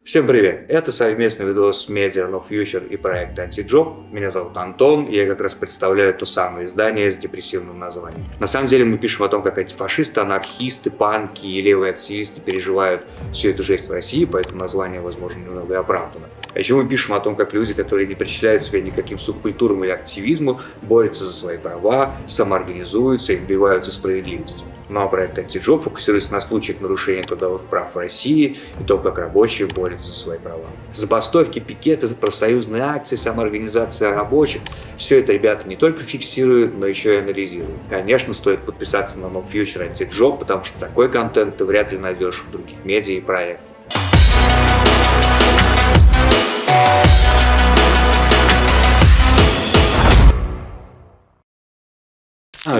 Всем привет! Это совместный видос Media No Future и проект Anti-Job. Меня зовут Антон, и я как раз представляю то самое издание с депрессивным названием. На самом деле мы пишем о том, как антифашисты, анархисты, панки и левые активисты переживают всю эту жесть в России, поэтому название, возможно, немного и оправдано. А еще мы пишем о том, как люди, которые не причисляют себя никаким субкультурам или активизму, борются за свои права, самоорганизуются и добиваются справедливости. Ну а проект Anti-Job фокусируется на случаях нарушения трудовых прав в России и то, как рабочие борются за свои права. Забастовки, пикеты, профсоюзные акции, самоорганизация рабочих – все это ребята не только фиксируют, но еще и анализируют. Конечно, стоит подписаться на No Future Anti-Job, потому что такой контент ты вряд ли найдешь в других медиа и проектах.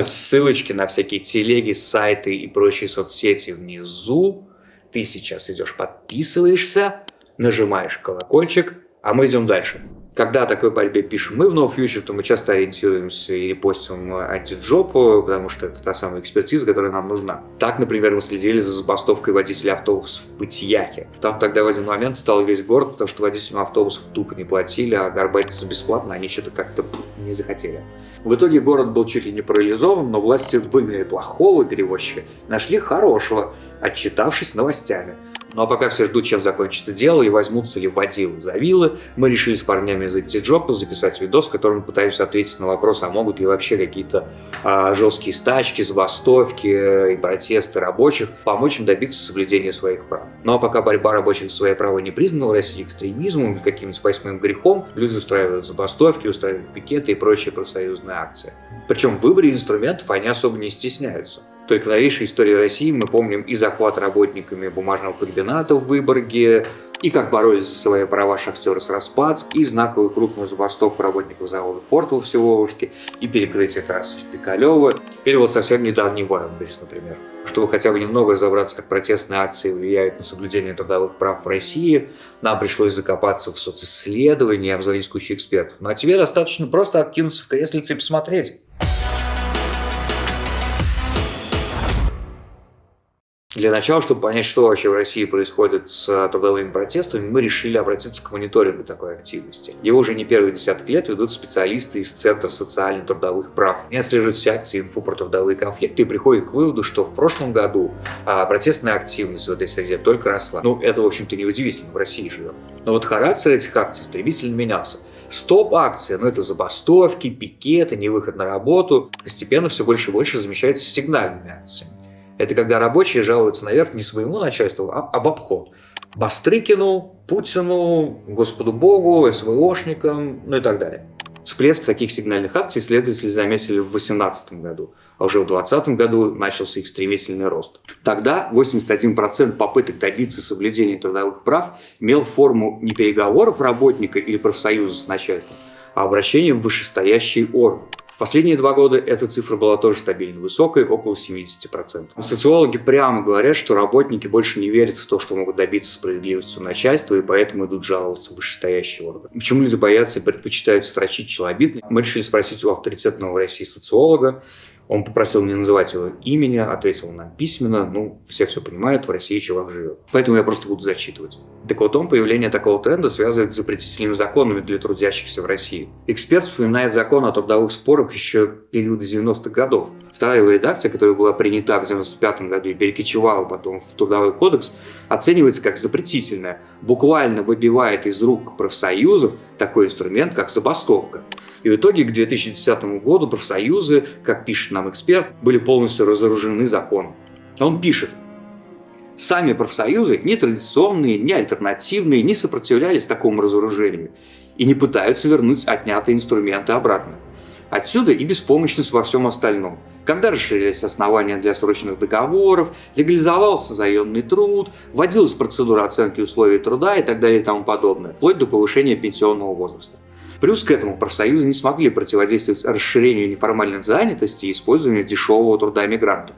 Ссылочки на всякие телеги, сайты и прочие соцсети внизу. Ты сейчас идешь, подписываешься, нажимаешь колокольчик, а мы идем дальше. Когда о такой борьбе пишем мы в No Future, то мы часто ориентируемся и репостим Anti-Job, потому что это та самая экспертиза, которая нам нужна. Так, например, мы следили за забастовкой водителей автобусов в Пытьяхе. Там тогда в один момент стал весь город, потому что водителям автобусов тупо не платили, а горбатиться бесплатно они что-то как-то не захотели. В итоге город был чуть ли не парализован, но власти выгнали плохого перевозчика, нашли хорошего, отчитавшись новостями. Ну а пока все ждут, чем закончится дело и возьмутся ли водилы за вилы, мы решили с парнями из Anti-Job записать видос, в котором пытаемся ответить на вопрос, а могут ли вообще какие-то жесткие стачки, забастовки и протесты рабочих помочь им добиться соблюдения своих прав. Ну а пока борьба рабочих за свои права не признана в России экстремизмом или каким-нибудь восьмым грехом, люди устраивают забастовки, устраивают пикеты и прочие профсоюзные акции. Причем в выборе инструментов они особо не стесняются. Только в новейшей истории России мы помним и захват работниками бумажного комбината в Выборге, и как боролись за свои права шахтеры с Распадск, и знаковую крупную забастовку работников завода «Форд» во Всеволожске, и перекрытие трассы в Пикалево, или вот совсем недавний Вайлдберрис, например. Чтобы хотя бы немного разобраться, как протестные акции влияют на соблюдение трудовых прав в России, нам пришлось закопаться в социсследования и обзвонить кучу экспертов. Ну а тебе достаточно просто откинуться в креслице и посмотреть. Для начала, чтобы понять, что вообще в России происходит с трудовыми протестами, мы решили обратиться к мониторингу такой активности. Его уже не первый десяток лет ведут специалисты из Центра социально-трудовых прав. Они отслеживают все акции инфу про трудовые конфликты и приходят к выводу, что в прошлом году протестная активность в этой среде только росла. Ну, это, в общем-то, неудивительно, в России живем. Но вот характер этих акций стремительно менялся. Стоп-акции, это забастовки, пикеты, невыход на работу, постепенно все больше и больше замещаются сигнальными акциями. Это когда рабочие жалуются наверх не своему начальству, а в обход. Бастрыкину, Путину, Господу Богу, СВОшникам, и так далее. Всплеск таких сигнальных акций исследователи заметили в 2018 году, а уже в 2020 году начался их стремительный рост. Тогда 81% попыток добиться соблюдения трудовых прав имел форму не переговоров работника или профсоюза с начальством, а обращения в вышестоящий орган. В последние 2 года эта цифра была тоже стабильно высокой, около 70%. Социологи прямо говорят, что работники больше не верят в то, что могут добиться справедливости у начальства, и поэтому идут жаловаться в вышестоящий орган. Почему люди боятся и предпочитают строчить челобитные? Мы решили спросить у авторитетного в России социолога. Он попросил не называть его имени, ответил нам письменно. Все понимают, в России чувак живет. Поэтому я просто буду зачитывать. Так вот, появление такого тренда связывает с запретительными законами для трудящихся в России. Эксперт вспоминает закон о трудовых спорах еще периода 90-х годов. Вторая его редакция, которая была принята в 95 году и перекочевала потом в Трудовой кодекс, оценивается как запретительная, буквально выбивает из рук профсоюзов такой инструмент, как забастовка. И в итоге к 2010 году профсоюзы, как пишет нам эксперт, были полностью разоружены законом. Он пишет: сами профсоюзы, ни традиционные, ни альтернативные, не сопротивлялись такому разоружению и не пытаются вернуть отнятые инструменты обратно. Отсюда и беспомощность во всем остальном. Когда расширились основания для срочных договоров, легализовался заемный труд, вводилась процедура оценки условий труда и так далее и тому подобное, вплоть до повышения пенсионного возраста. Плюс к этому профсоюзы не смогли противодействовать расширению неформальной занятости и использованию дешевого труда мигрантов.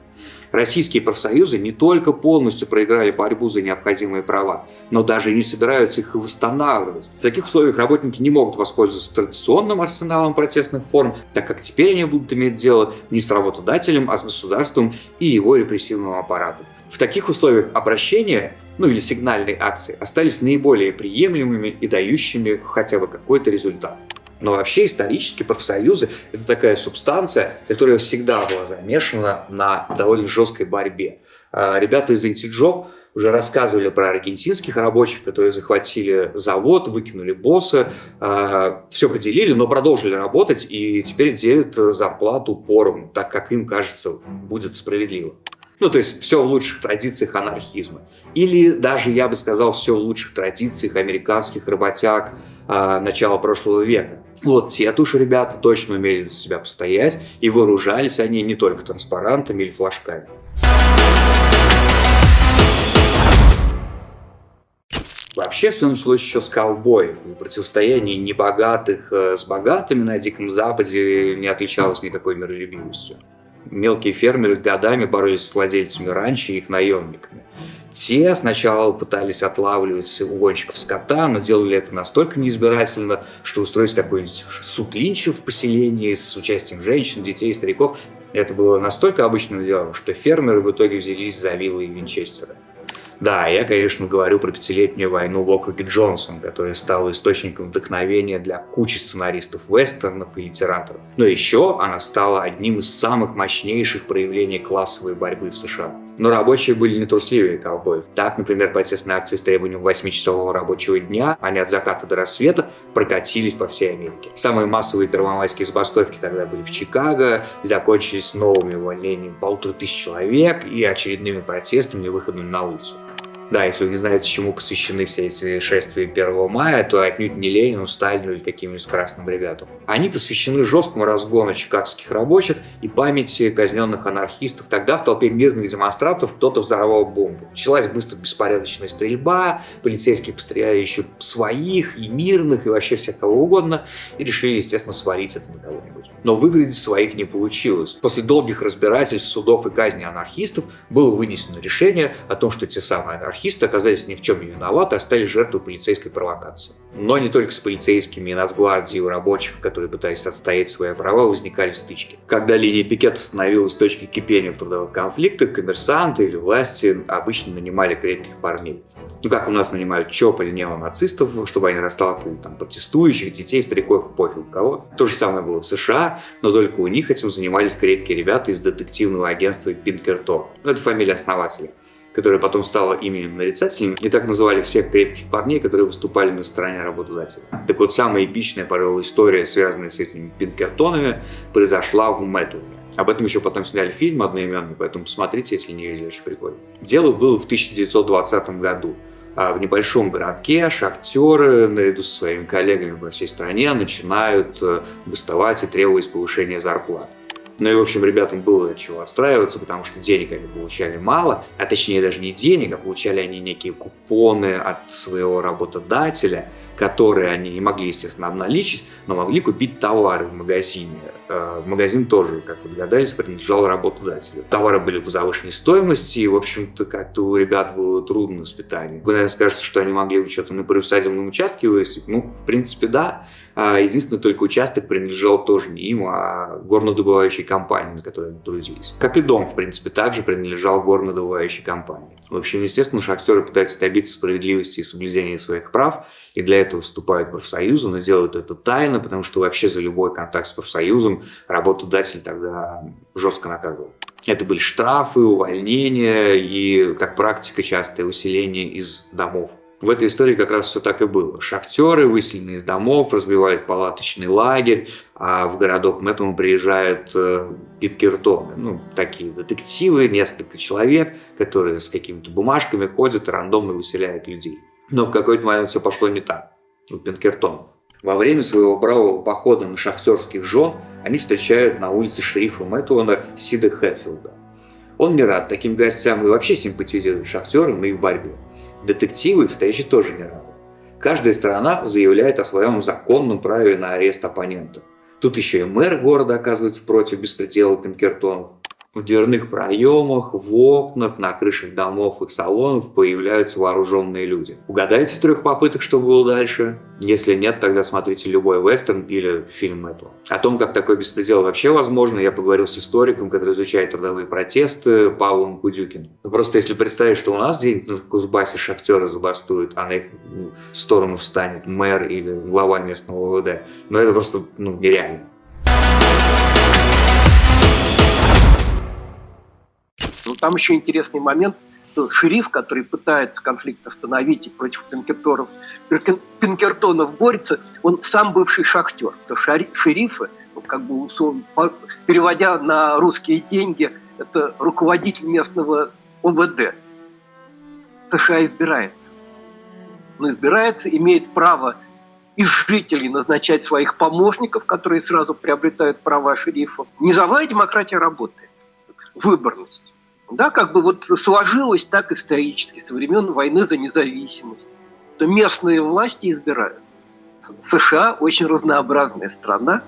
Российские профсоюзы не только полностью проиграли борьбу за необходимые права, но даже и не собираются их восстанавливать. В таких условиях работники не могут воспользоваться традиционным арсеналом протестных форм, так как теперь они будут иметь дело не с работодателем, а с государством и его репрессивным аппаратом. В таких условиях обращения, или сигнальные акции, остались наиболее приемлемыми и дающими хотя бы какой-то результат. Но вообще исторически профсоюзы – это такая субстанция, которая всегда была замешана на довольно жесткой борьбе. Ребята из Антиджоп уже рассказывали про аргентинских рабочих, которые захватили завод, выкинули босса, все поделили, но продолжили работать и теперь делят зарплату поровну, так как им кажется будет справедливо. То есть все в лучших традициях анархизма. Или даже, я бы сказал, все в лучших традициях американских работяг начала прошлого века. Те-то уж ребята точно умели за себя постоять, и вооружались они не только транспарантами или флажками. Вообще все началось еще с ковбоев. Противостояние небогатых с богатыми на Диком Западе не отличалось никакой миролюбивостью. Мелкие фермеры годами боролись с владельцами ранчо и их наемниками. Те сначала пытались отлавливать угонщиков скота, но делали это настолько неизбирательно, что устроить какой-нибудь суд линча в поселении с участием женщин, детей и стариков – это было настолько обычным делом, что фермеры в итоге взялись за виллы и винчестеры. Да, я, конечно, говорю про 5-летнюю войну в округе Джонсон, которая стала источником вдохновения для кучи сценаристов вестернов и литераторов. Но еще она стала одним из самых мощнейших проявлений классовой борьбы в США. Но рабочие были не трусливее ковбоев. Так, например, протестные акции с требованием 8-часового рабочего дня, а не от заката до рассвета, прокатились по всей Америке. Самые массовые первомайские забастовки тогда были в Чикаго, закончились новыми увольнениями 1500 человек и очередными протестами и выходом на улицу. Да, если вы не знаете, чему посвящены все эти шествия 1 мая, то отнюдь не Ленину, Сталину или каким-нибудь красным ребятам. Они посвящены жесткому разгону чикагских рабочих и памяти казненных анархистов. Тогда в толпе мирных демонстрантов кто-то взорвал бомбу. Началась быстро беспорядочная стрельба, полицейские постреляли еще своих и мирных, и вообще всех кого угодно, и решили, естественно, свалить это на кого-нибудь. Но выградить своих не получилось. После долгих разбирательств, судов и казни анархистов было вынесено решение о том, что те самые анархисты оказались ни в чем не виноваты, а стали жертвой полицейской провокации. Но не только с полицейскими и нацгвардией у рабочих, которые пытались отстоять свои права, возникали стычки. Когда линия пикета становилась точкой кипения в трудовых конфликтах, коммерсанты или власти обычно нанимали крепких парней. Как у нас нанимают ЧОП или неонацистов, чтобы они расталкивали протестующих, детей, стариков, пофиг кого. То же самое было в США, но только у них этим занимались крепкие ребята из детективного агентства Пинкертон. Это фамилия основателя, которая потом стала именем нарицательным, и так называли всех крепких парней, которые выступали на стороне работодателя. Так вот, самая эпичная, пожалуй, история, связанная с этими Пинкертонами, произошла в Мэтуне. Об этом еще потом сняли фильм одноименный, поэтому посмотрите, если не видели, очень прикольно. Дело было в 1920 году. В небольшом городке шахтеры, наряду со своими коллегами по всей стране, начинают бастовать и требовать повышения зарплат. Ну и, в общем, ребятам было от чего отстраиваться, потому что денег они получали мало, а точнее даже не денег, а получали они некие купоны от своего работодателя, которые они не могли, естественно, обналичить, но могли купить товары в магазине. Магазин тоже, как вы догадались, принадлежал работодателю. Товары были по завышенной стоимости, и, в общем-то, как-то у ребят было трудно с питанием. Вы, наверное, скажете, что они могли бы что-то на приусадебном участке вырастить. В принципе, да. Единственное, только участок принадлежал тоже не им, а горнодобывающей компании, на которой они трудились. Как и дом, в принципе, также принадлежал горнодобывающей компании. В общем, естественно, шахтеры пытаются добиться справедливости и соблюдения своих прав, и для этого вступают в профсоюзы, но делают это тайно, потому что вообще за любой контакт с профсоюзом работодатель тогда жестко наказывал. Это были штрафы, увольнения и, как практика, частое выселение из домов. В этой истории как раз все так и было. Шахтеры, выселенные из домов, разбивают палаточный лагерь, а в городок Мэтуна приезжают Пинкертоны. Такие детективы, несколько человек, которые с какими-то бумажками ходят и рандомно выселяют людей. Но в какой-то момент все пошло не так у Пинкертонов. Во время своего бравого похода на шахтерских жен они встречают на улице шерифа Мэтуна Сида Хэтфилда. Он не рад таким гостям и вообще симпатизирует шахтерам и их борьбе. Детективы встречи тоже не рады. Каждая сторона заявляет о своем законном праве на арест оппонента. Тут еще и мэр города оказывается против беспредела Пинкертонов. В дверных проемах, в окнах, на крышах домов и салонов появляются вооруженные люди. Угадайте с 3 попыток, что было дальше? Если нет, тогда смотрите любой вестерн или фильм этого. О том, как такой беспредел вообще возможно, я поговорил с историком, который изучает трудовые протесты, Павлом Кудюкиным. Просто если представить, что у нас где-нибудь на Кузбассе шахтеры забастуют, а на их сторону встанет мэр или глава местного ОВД, это просто нереально. Там еще интересный момент, что шериф, который пытается конфликт остановить и против Пинкертонов борется, он сам бывший шахтер. То шерифы, переводя на русские деньги, это руководитель местного ОВД. США избирается. Но избирается, имеет право из жителей назначать своих помощников, которые сразу приобретают права шерифов. Низовая демократия работает. Выборность. Да, сложилось так исторически, со времен войны за независимость. То местные власти избираются. США очень разнообразная страна,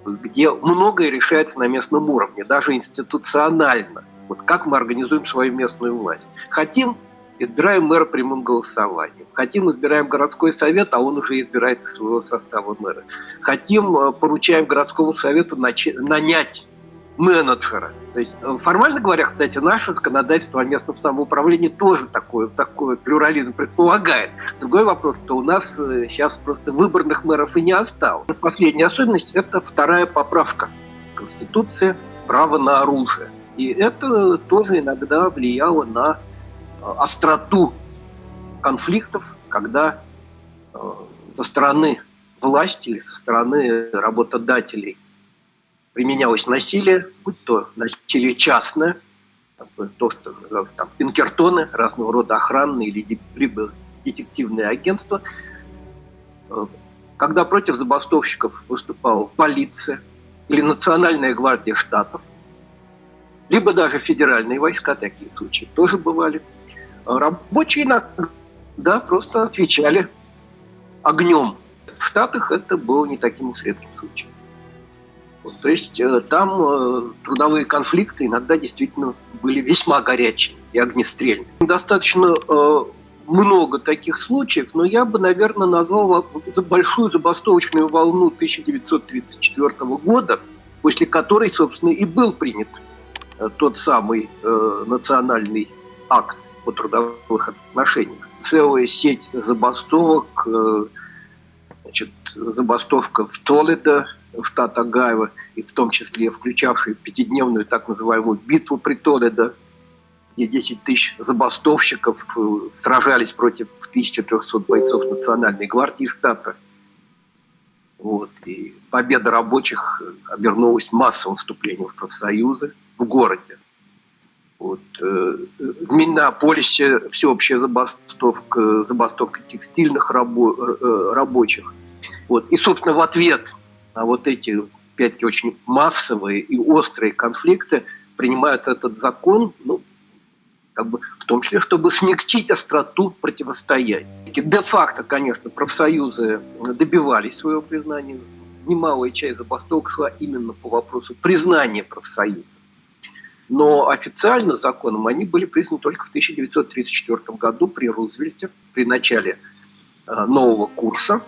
где многое решается на местном уровне, даже институционально. Как мы организуем свою местную власть. Хотим — избираем мэра прямым голосованием. Хотим — избираем городской совет, а он уже избирает из своего состава мэра. Хотим — поручаем городскому совету нанять менеджера. То есть, формально говоря, кстати, наше законодательство о местном самоуправлении тоже такой плюрализм предполагает. Другой вопрос, что у нас сейчас просто выборных мэров и не осталось. Последняя особенность – это 2-я поправка Конституции, право на оружие. И это тоже иногда влияло на остроту конфликтов, когда со стороны власти или со стороны работодателей применялось насилие, будь то насилие частное, то, что Пинкертоны, разного рода охранные либо детективные агентства, когда против забастовщиков выступала полиция или Национальная гвардия штатов, либо даже федеральные войска, такие случаи тоже бывали, рабочие иногда просто отвечали огнем. В Штатах это было не таким уж редким случаем. То есть там трудовые конфликты иногда действительно были весьма горячие и огнестрельные. Достаточно много таких случаев, но я бы, наверное, назвал большую забастовочную волну 1934 года, после которой, собственно, и был принят тот самый национальный акт о трудовых отношениях. Целая сеть забастовок, забастовка в Толедо, штат Огайо, и в том числе включавший 5-дневную так называемую битву при Толедо, где 10 тысяч забастовщиков сражались против 1300 бойцов Национальной гвардии штата. И победа рабочих обернулась массовым вступлением в профсоюзы в городе. В Миннеаполисе всеобщая забастовка текстильных рабочих. И, собственно, в ответ на эти, опять-таки, очень массовые и острые конфликты принимают этот закон, в том числе, чтобы смягчить остроту противостояния. Де-факто, конечно, профсоюзы добивались своего признания. Немалая часть забастовок шла именно по вопросу признания профсоюза. Но официально законом они были признаны только в 1934 году при Рузвельте, при начале нового курса.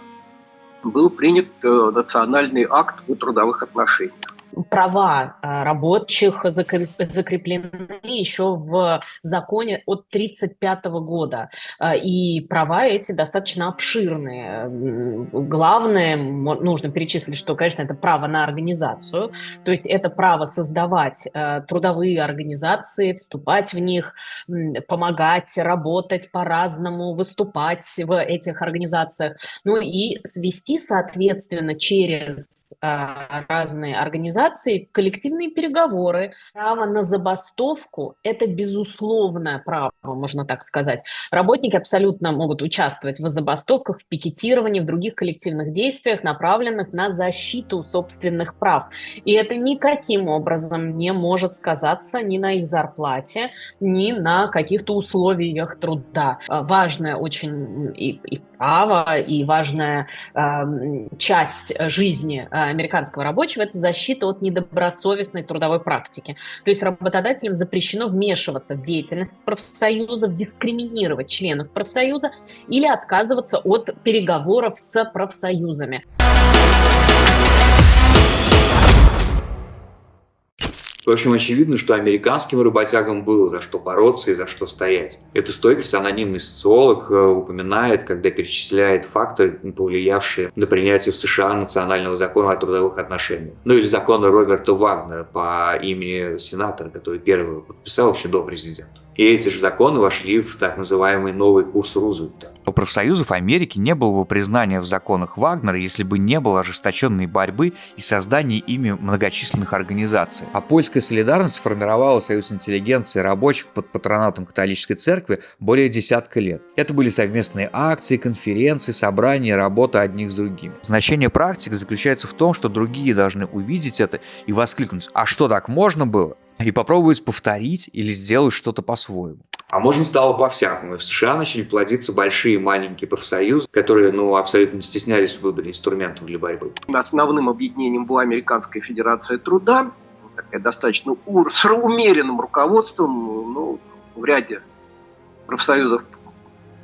Был принят национальный акт о трудовых отношениях. Права рабочих закреплены еще в законе от 1935 года. И права эти достаточно обширные. Главное, нужно перечислить, что, конечно, это право на организацию. То есть это право создавать трудовые организации, вступать в них, помогать, работать по-разному, выступать в этих организациях. И свести, соответственно, через разные организации коллективные переговоры. Право на забастовку – это безусловное право, можно так сказать. Работники абсолютно могут участвовать в забастовках, в пикетировании, в других коллективных действиях, направленных на защиту собственных прав. И это никаким образом не может сказаться ни на их зарплате, ни на каких-то условиях труда. Важное очень и право, и важная часть жизни американского рабочего – это защита от недобросовестной трудовой практики. То есть работодателям запрещено вмешиваться в деятельность профсоюзов, дискриминировать членов профсоюза или отказываться от переговоров с профсоюзами. В общем, очевидно, что американским работягам было за что бороться и за что стоять. Эту стойкость анонимный социолог упоминает, когда перечисляет факторы, повлиявшие на принятие в США национального закона о трудовых отношениях. Ну или закона Роберта Вагнера по имени сенатора, который первый его подписал еще до президента. И эти же законы вошли в так называемый новый курс Рузвельта. У профсоюзов Америки не было бы признания в законах Вагнера, если бы не было ожесточенной борьбы и создания ими многочисленных организаций. А польская солидарность сформировала союз интеллигенции и рабочих под патронатом католической церкви более десятка лет. Это были совместные акции, конференции, собрания, работа одних с другими. Значение практик заключается в том, что другие должны увидеть это и воскликнуть: «А что, так можно было?» и попробовать повторить или сделать что-то по-своему. А можно стало по-всякому. И в США начали плодиться большие и маленькие профсоюзы, которые абсолютно не стеснялись в выборе инструментов для борьбы. Основным объединением была Американская федерация труда, такая достаточно с умеренным руководством. Но в ряде профсоюзов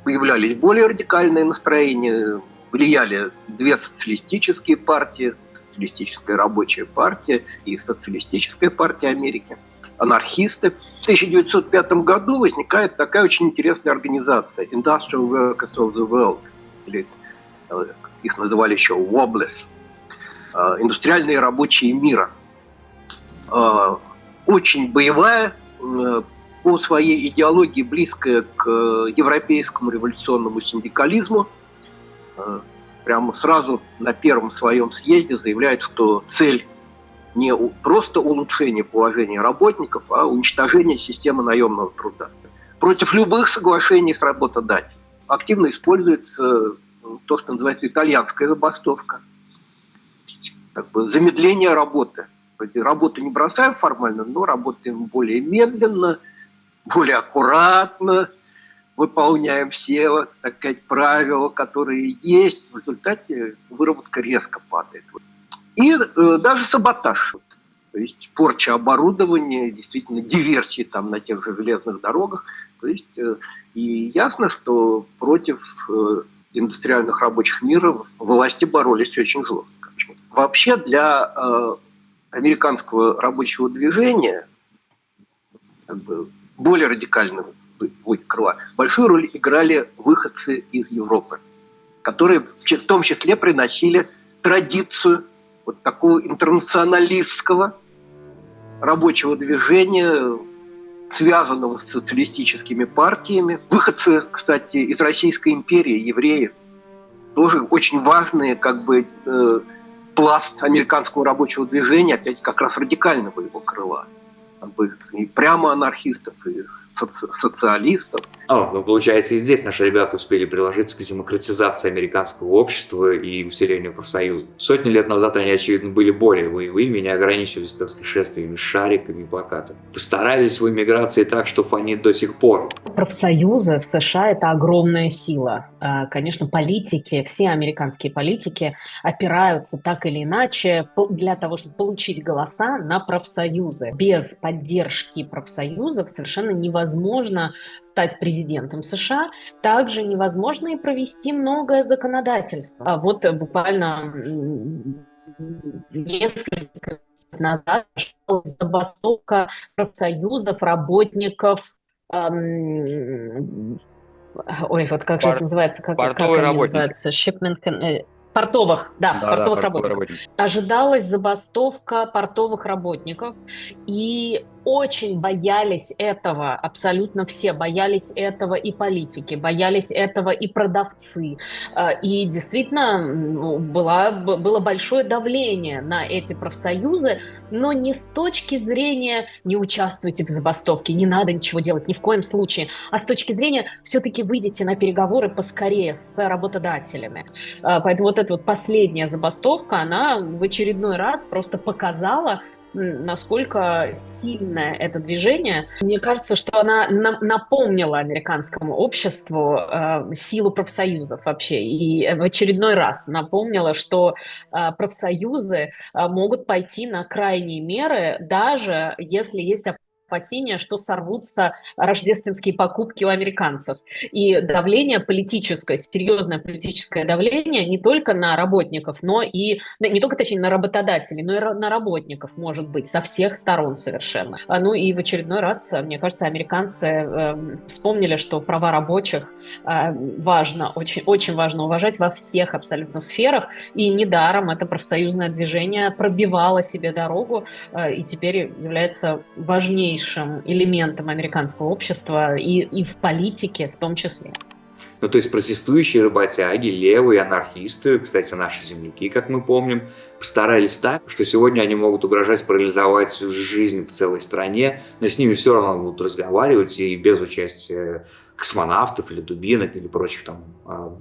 появлялись более радикальные настроения, влияли две социалистические партии, Социалистическая рабочая партия и Социалистическая партия Америки, анархисты. В 1905 году возникает такая очень интересная организация Industrial Workers of the World, или их называли еще WOBLES, индустриальные рабочие мира. Очень боевая, по своей идеологии близкая к европейскому революционному синдикализму. Прямо сразу на первом своем съезде заявляет, что цель не просто улучшение положения работников, а уничтожение системы наемного труда. Против любых соглашений с работодателем. Активно используется то, что называется итальянская забастовка. Замедление работы. Работу не бросаем формально, но работаем более медленно, более аккуратно, выполняем все, так сказать, правила, которые есть. В результате выработка резко падает. И даже саботаж. То есть порча оборудования, действительно диверсии там на тех же железных дорогах. То есть, и ясно, что против индустриальных рабочих мира власти боролись очень жестко. Вообще для американского рабочего движения более радикального крыла большую роль играли выходцы из Европы, которые в том числе приносили традицию вот такого интернационалистского рабочего движения, связанного с социалистическими партиями. Выходцы, кстати, из Российской империи, евреи, тоже очень важные пласт американского рабочего движения, опять как раз радикального его крыла. И прямо анархистов, и социалистов. Получается, и здесь наши ребята успели приложиться к демократизации американского общества и усилению профсоюзов. Сотни лет назад они, очевидно, были более боевыми, не ограничивались только шествиями с шариками и плакатами. Постарались в эмиграции так, что фонит до сих пор. Профсоюзы в США – это огромная сила. Конечно, политики, все американские политики опираются так или иначе для того, чтобы получить голоса на профсоюзы. Без поддержки профсоюзов совершенно невозможно стать президентом США. Также невозможно и провести многое законодательство. Вот буквально несколько лет назад забастовка профсоюзов, работников. Как же это называется? Как они называются? Портовых работников. Ожидалась забастовка портовых работников, и очень боялись этого, абсолютно все боялись этого, и политики, боялись этого и продавцы. И действительно было большое давление на эти профсоюзы, но не с точки зрения «не участвуйте в забастовке, не надо ничего делать, ни в коем случае», а с точки зрения «все-таки выйдите на переговоры поскорее с работодателями». Поэтому вот это эта вот последняя забастовка, она в очередной раз просто показала, насколько сильное это движение. Мне кажется, что она напомнила американскому обществу силу профсоюзов вообще. И в очередной раз напомнила, что профсоюзы могут пойти на крайние меры, даже если есть опасения, что сорвутся рождественские покупки у американцев. И давление политическое, серьезное политическое давление не только на работников, но и, не только, точнее, на работодателей, но и на работников, может быть, со всех сторон совершенно. Ну и в очередной раз, мне кажется, американцы вспомнили, что права рабочих важно, очень, очень важно уважать во всех абсолютно сферах, и недаром это профсоюзное движение пробивало себе дорогу и теперь является важнейшим элементом американского общества и в политике в том числе. Ну, то есть протестующие работяги, левые, анархисты, кстати, наши земляки, как мы помним, постарались так, что сегодня они могут угрожать парализовать всю жизнь в целой стране, но с ними все равно будут разговаривать и без участия космонавтов или дубинок или прочих там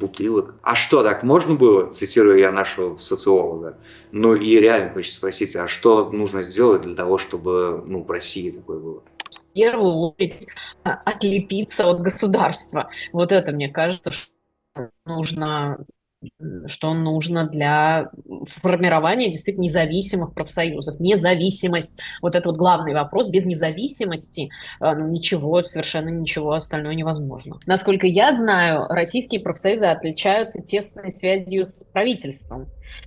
бутылок. А что, так можно было? Цитирую я нашего социолога. Ну и реально хочется спросить, а что нужно сделать для того, чтобы в России такое было? В первую очередь отлепиться от государства. Вот это, мне кажется, что нужно для формирования действительно независимых профсоюзов. Независимость, вот это вот главный вопрос. Без независимости ничего, совершенно ничего остальное невозможно. Насколько я знаю, российские профсоюзы отличаются тесной связью с правительством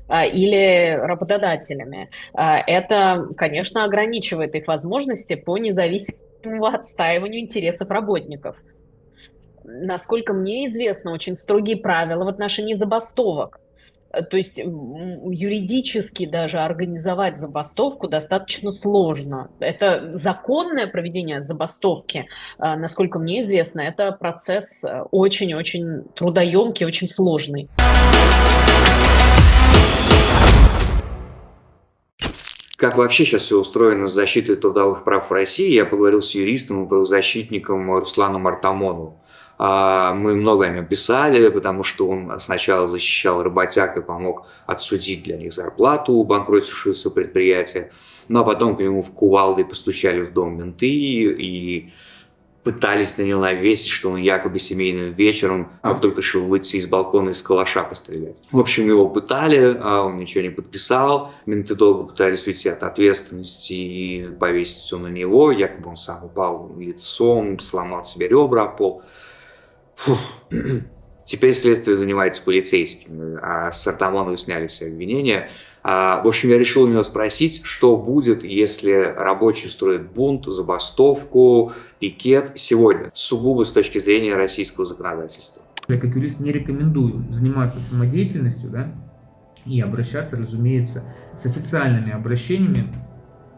или работодателями. Это, конечно, ограничивает их возможности по независимому отстаиванию интересов работников. Насколько мне известно, очень строгие правила в отношении забастовок. То есть юридически даже организовать забастовку достаточно сложно. Это законное проведение забастовки, насколько мне известно, это процесс очень-очень трудоемкий, очень сложный. Как вообще сейчас все устроено с защитой трудовых прав в России, я поговорил с юристом и правозащитником Русланом Артамоновым. Мы много о нем писали, потому что он сначала защищал работяг и помог отсудить для них зарплату у банкротившегося предприятия, но потом к нему в кувалдой постучали в дом менты и пытались на него навесить, что он якобы семейным вечером вдруг решил выйти из балкона и с калаша пострелять. В общем, его пытали, он ничего не подписал, менты долго пытались уйти от ответственности и повесить все на него, якобы он сам упал лицом, сломал себе ребра о пол. Теперь следствие занимается полицейскими, а с Артамоновой сняли все обвинения. В общем, я решил у него спросить, что будет, если рабочие устроят бунт, забастовку, пикет сегодня, сугубо с точки зрения российского законодательства. Я как юрист не рекомендую заниматься самодеятельностью, и обращаться, разумеется, с официальными обращениями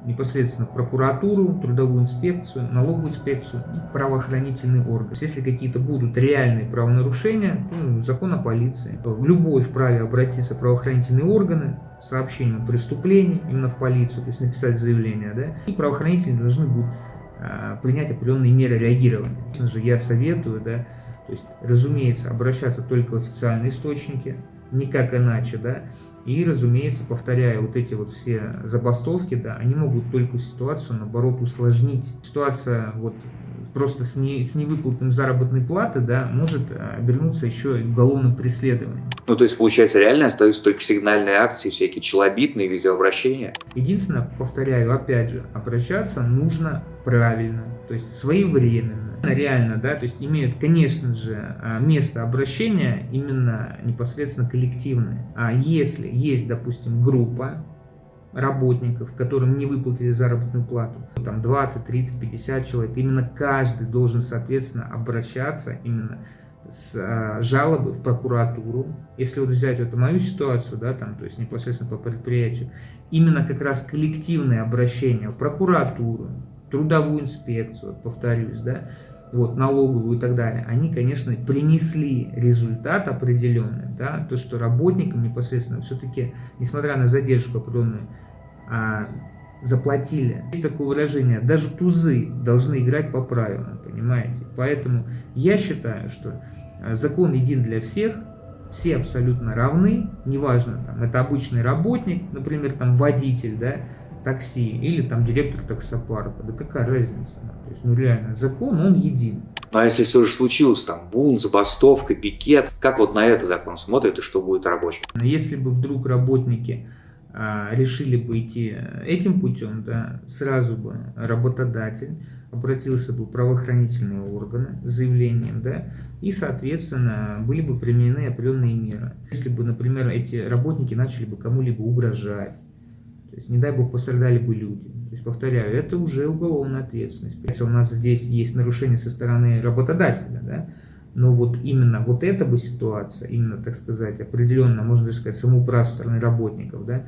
непосредственно в прокуратуру, трудовую инспекцию, налоговую инспекцию и правоохранительные органы. Если какие-то будут реальные правонарушения, закон о полиции. Любой вправе обратиться в правоохранительные органы с сообщением о преступлении, именно в полицию, то есть написать заявление, и правоохранители должны будут принять определенные меры реагирования. Конечно же, я советую, то есть, разумеется, обращаться только в официальные источники, никак иначе, И, разумеется, повторяя вот эти вот все забастовки, они могут только ситуацию, наоборот, усложнить. Ситуация просто с невыплатой заработной платы, может обернуться еще и уголовным преследованием. То есть, получается, реально остаются только сигнальные акции, всякие челобитные видеообращения? Единственное, повторяю, опять же, обращаться нужно правильно, то есть своевременно. Реально, то есть имеют, конечно же, место обращения именно непосредственно коллективное. А если есть, допустим, группа работников, которым не выплатили заработную плату, 20, 30, 50 человек, именно каждый должен, соответственно, обращаться именно с жалобой в прокуратуру. Если взять мою ситуацию, то есть непосредственно по предприятию, именно как раз коллективное обращение в прокуратуру, трудовую инспекцию, повторюсь, налоговую и так далее, они, конечно, принесли результат определенный, то, что работникам непосредственно все-таки, несмотря на задержку определенную, заплатили. Есть такое выражение, даже тузы должны играть по правилам, понимаете? Поэтому я считаю, что закон един для всех, все абсолютно равны, неважно, там, это обычный работник, например, там, водитель, да, такси, или там директор таксопарка, да какая разница? То есть, ну реально, закон, он един. Ну а если все же случилось, там, бунт, забастовка, пикет, как вот на это закон смотрит и что будет рабочим? Если бы вдруг работники решили бы идти этим путем, да, сразу бы работодатель обратился бы в правоохранительные органы с заявлением, да, и, соответственно, были бы применены определенные меры. Если бы, например, эти работники начали бы кому-либо угрожать, то есть, не дай бог, пострадали бы люди. То есть, повторяю, это уже уголовная ответственность. Если у нас здесь есть нарушение со стороны работодателя, да, но вот именно вот эта бы ситуация, именно, так сказать, определенно, можно даже сказать, самоуправство со стороны работников, да,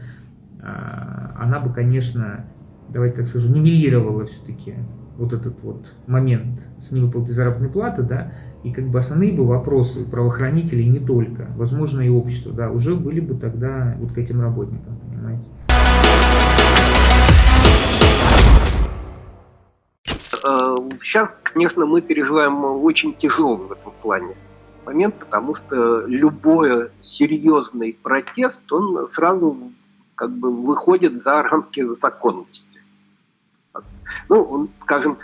она бы, конечно, давайте так скажу, нивелировала все-таки вот этот вот момент с невыплатой заработной платы, да, и как бы основные бы вопросы правоохранителей не только, возможно, и общества, да, уже были бы тогда вот к этим работникам, понимаете. Сейчас, конечно, мы переживаем очень тяжелый в этом плане момент, потому что любой серьезный протест, он сразу как бы выходит за рамки законности. Ну, скажем,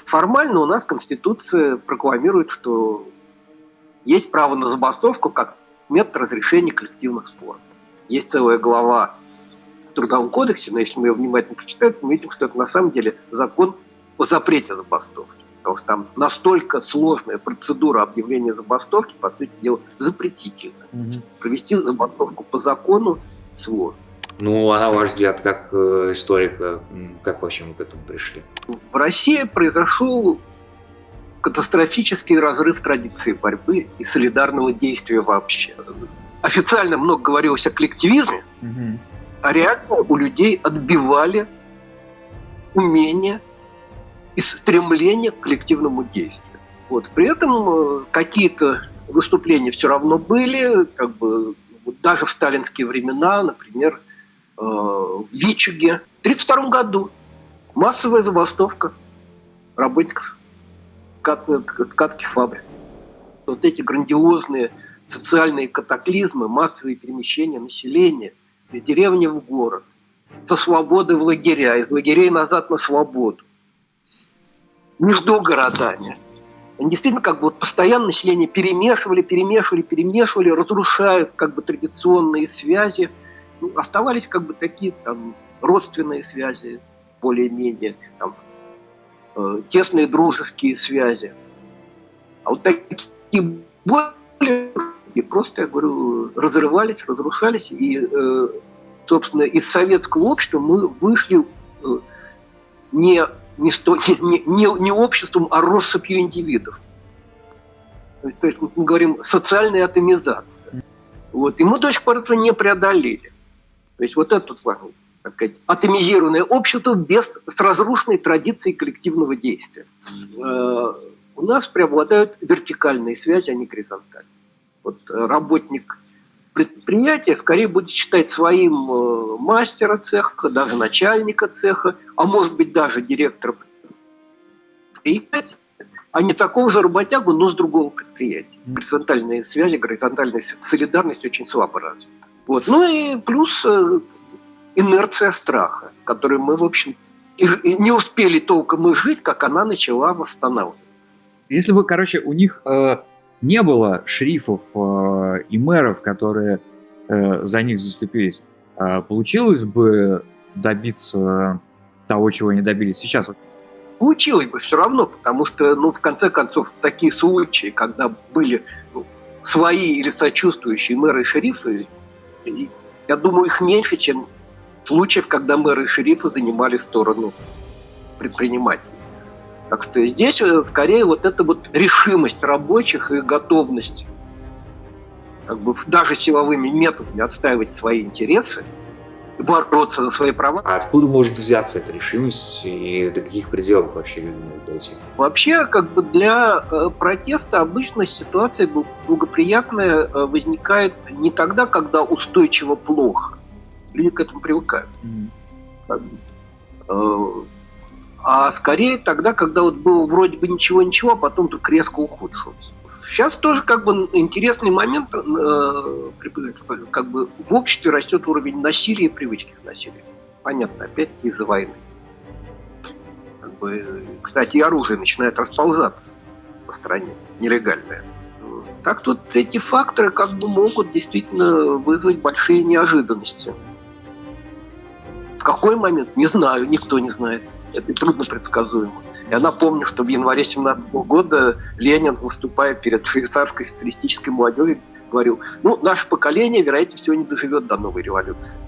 формально у нас Конституция прокламирует, что есть право на забастовку как метод разрешения коллективных споров. Есть целая глава в Трудовом кодексе, но если мы ее внимательно прочитаем, мы видим, что это на самом деле закон о запрете забастовки. Потому что там настолько сложная процедура объявления забастовки, по сути дела, запретительна. Провести забастовку по закону сложно. Ну, а на ваш взгляд, как историка, как вообще мы к этому пришли? В России произошел катастрофический разрыв традиции борьбы и солидарного действия вообще. Официально много говорилось о коллективизме, а реально у людей отбивали умение и стремление к коллективному действию. Вот. При этом какие-то выступления все равно были, как бы, даже в сталинские времена, например, в Вичуге. В 1932 году массовая забастовка работников ткацких фабрик. Вот эти грандиозные социальные катаклизмы, массовые перемещения населения из деревни в город, со свободы в лагеря, из лагерей назад на свободу, между городами. Они действительно как бы вот постоянно население перемешивали, разрушая как бы традиционные связи. Ну, оставались как бы такие там родственные связи, более-менее, там, тесные дружеские связи. А вот такие более и просто, я говорю, разрывались, разрушались. И, собственно, из советского общества мы вышли не обществом, а россыпью индивидов. То есть мы говорим социальная атомизация. Вот. И мы до сих пор этого не преодолели. То есть вот это, так сказать, атомизированное общество с разрушенной традицией коллективного действия. У нас преобладают вертикальные связи, а не горизонтальные. Вот работник предприятия скорее будет считать своим мастера цеха, даже начальника цеха, а может быть даже директора предприятия, а не такого же работягу, но с другого предприятия. Горизонтальные связи, горизонтальная солидарность очень слабо развита. Вот. Ну и плюс инерция страха, которой мы, в общем, и не успели толком жить, как она начала восстанавливаться. Если бы, короче, у них не было шерифов и мэров, которые за них заступились, получилось бы добиться того, чего они добились сейчас? Получилось бы все равно, потому что, ну, в конце концов, такие случаи, когда были свои или сочувствующие мэры и шерифы, я думаю, их меньше, чем случаев, когда мэры и шерифы занимали сторону предпринимателей. Так что здесь скорее вот эта вот решимость рабочих и готовность как бы даже силовыми методами отстаивать свои интересы, бороться за свои права. А откуда может взяться эта решимость и до каких пределов вообще дойти? Вообще, как бы для протеста обычно ситуация благоприятная возникает не тогда, когда устойчиво плохо. Люди к этому привыкают. А скорее тогда, когда вот было вроде бы ничего-ничего, а потом вдруг резко ухудшилось. Сейчас тоже как бы интересный момент, как бы в обществе растет уровень насилия и привычки к насилию. Понятно, опять-таки из-за войны. Как бы, кстати, и оружие начинает расползаться по стране, нелегальное. Так тут эти факторы как бы могут действительно вызвать большие неожиданности. В какой момент? Не знаю, никто не знает. Это трудно предсказуемо. Я напомню, что в январе 2017 года Ленин, выступая перед швейцарской социалистической молодежью, говорил, наше поколение, вероятнее всего, не доживет до новой революции.